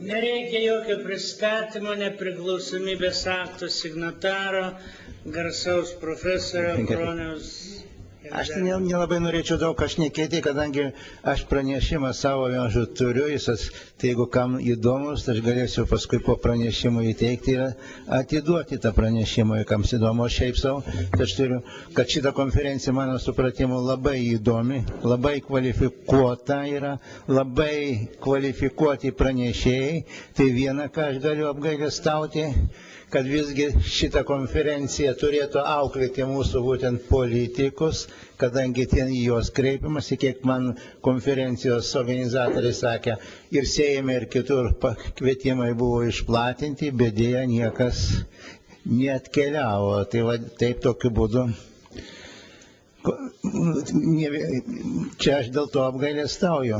Nereikia jokio pristatymo, nepriklausomybės akto signataro, garsaus profesorio Broniaus. Aš nelabai norėčiau daug ką šnekėti, kadangi aš pranešimą savo vienžu turiu, tai jeigu kam įdomus, aš galėsiu paskui po pranešimo įteikti ir atiduoti tą pranešimą, kam įdomu, šiaip savo. Tai aš turiu, kad šita konferencija, mano supratimu, labai įdomi, labai kvalifikuota yra, labai kvalifikuoti pranešėjai. Tai viena, ką aš galiu apgailestauti, kad visgi šitą konferenciją turėtų auklėti mūsų būtent politikus, kadangi ten į juos kreipiamasi, kiek man konferencijos organizatoriai sakė, ir Seime, ir kitur kvietimai buvo išplatinti, bet dėja niekas neatkeliavo. Tai va, taip tokiu būdu. Čia aš dėl to apgailestauju.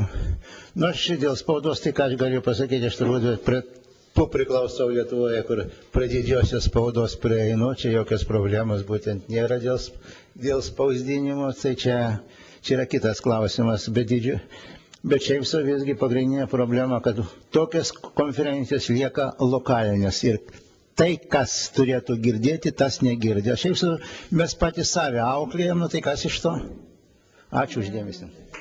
Nors dėl spaudos, tai ką aš galiu pasakyti, aš turbūt priklausau Lietuvoje, kur prie didžiosios spaudos prieinu, čia jokios problemos būtent nėra dėl spausdinimo, tai čia yra kitas klausimas, bet šiaip su visgi pagrindinė problema, kad tokias konferencijos lieka lokalinės ir tai, kas turėtų girdėti, tas negirdė. Šiaip su mes patys save auklėjam, tai kas iš to? Ačiū uždėmesį.